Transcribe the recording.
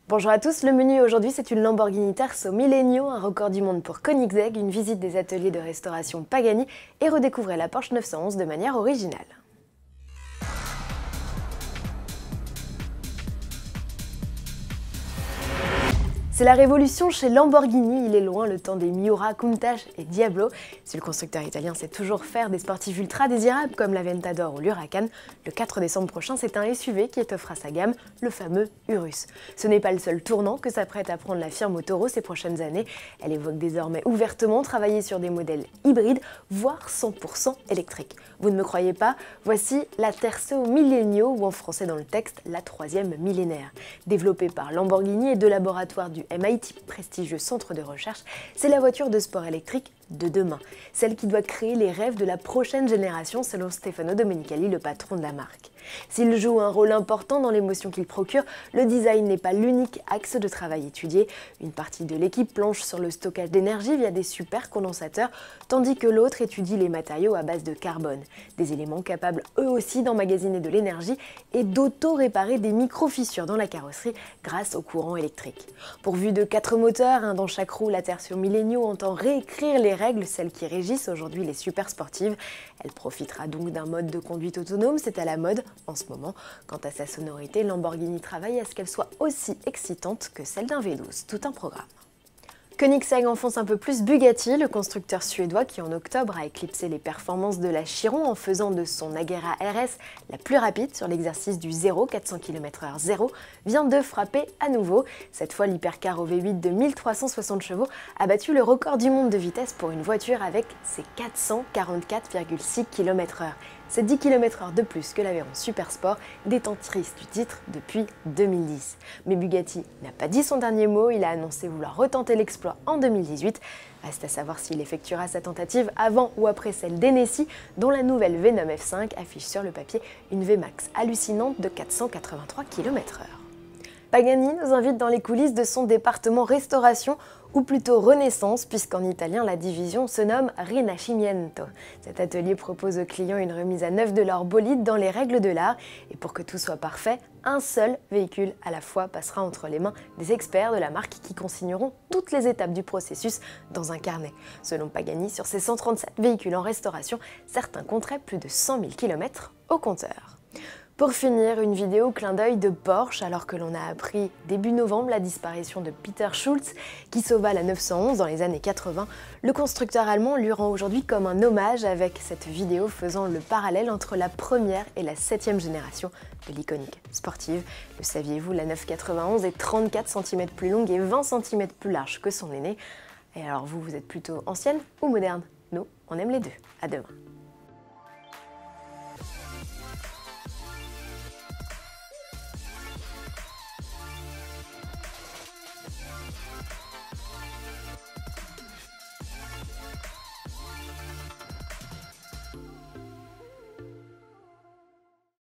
Bonjour à tous, le menu aujourd'hui c'est une Lamborghini Terzo Millennio, un record du monde pour Koenigsegg, une visite des ateliers de restauration Pagani et redécouvrir la Porsche 911 de manière originale. C'est la révolution chez Lamborghini, il est loin le temps des Miura, Countach et Diablo. Si le constructeur italien sait toujours faire des sportifs ultra désirables comme l'Aventador ou l'Huracan, le 4 décembre prochain c'est un SUV qui étoffre à sa gamme, le fameux Urus. Ce n'est pas le seul tournant que s'apprête à prendre la firme au taureau ces prochaines années. Elle évoque désormais ouvertement travailler sur des modèles hybrides, voire 100% électriques. Vous ne me croyez pas? Voici la Terzo Millennio, ou en français dans le texte, la troisième millénaire. Développée par Lamborghini et deux laboratoires du MIT, prestigieux centre de recherche, c'est la voiture de sport électrique de demain, celle qui doit créer les rêves de la prochaine génération selon Stefano Domenicali, le patron de la marque. S'il joue un rôle important dans l'émotion qu'il procure, le design n'est pas l'unique axe de travail étudié. Une partie de l'équipe planche sur le stockage d'énergie via des supercondensateurs, tandis que l'autre étudie les matériaux à base de carbone, des éléments capables eux aussi d'emmagasiner de l'énergie et d'auto-réparer des micro-fissures dans la carrosserie grâce au courant électrique. Pourvue de 4 moteurs, un dans chaque roue, la Terzo Millennio entend réécrire les règles, celles qui régissent aujourd'hui les super sportives. Elle profitera donc d'un mode de conduite autonome, c'est à la mode en ce moment. Quant à sa sonorité, Lamborghini travaille à ce qu'elle soit aussi excitante que celle d'un V12, tout un programme. Koenigsegg enfonce un peu plus Bugatti, le constructeur suédois qui en octobre a éclipsé les performances de la Chiron en faisant de son Agera RS la plus rapide sur l'exercice du 400 km/h 0, vient de frapper à nouveau. Cette fois, l'hypercar au V8 de 1360 chevaux a battu le record du monde de vitesse pour une voiture avec ses 444,6 km/h. C'est 10 km/h de plus que l'Aveyron Supersport, détentrice du titre depuis 2010. Mais Bugatti n'a pas dit son dernier mot, il a annoncé vouloir retenter l'exploit en 2018. Reste à savoir s'il effectuera sa tentative avant ou après celle d'Hennessy, dont la nouvelle Venom F5 affiche sur le papier une VMAX hallucinante de 483 km/h. Pagani nous invite dans les coulisses de son département restauration, ou plutôt renaissance, puisqu'en italien la division se nomme Rinascimento. Cet atelier propose aux clients une remise à neuf de leur bolide dans les règles de l'art, et pour que tout soit parfait, un seul véhicule à la fois passera entre les mains des experts de la marque qui consigneront toutes les étapes du processus dans un carnet. Selon Pagani, sur ces 137 véhicules en restauration, certains compteraient plus de 100 000 km au compteur. Pour finir, une vidéo clin d'œil de Porsche, alors que l'on a appris début novembre la disparition de Peter Schulz, qui sauva la 911 dans les années 80, le constructeur allemand lui rend aujourd'hui comme un hommage avec cette vidéo faisant le parallèle entre la première et la 7e génération de l'iconique sportive. Le saviez-vous, la 991 est 34 cm plus longue et 20 cm plus large que son aînée. Et alors vous êtes plutôt ancienne ou moderne? Nous, on aime les deux. À demain.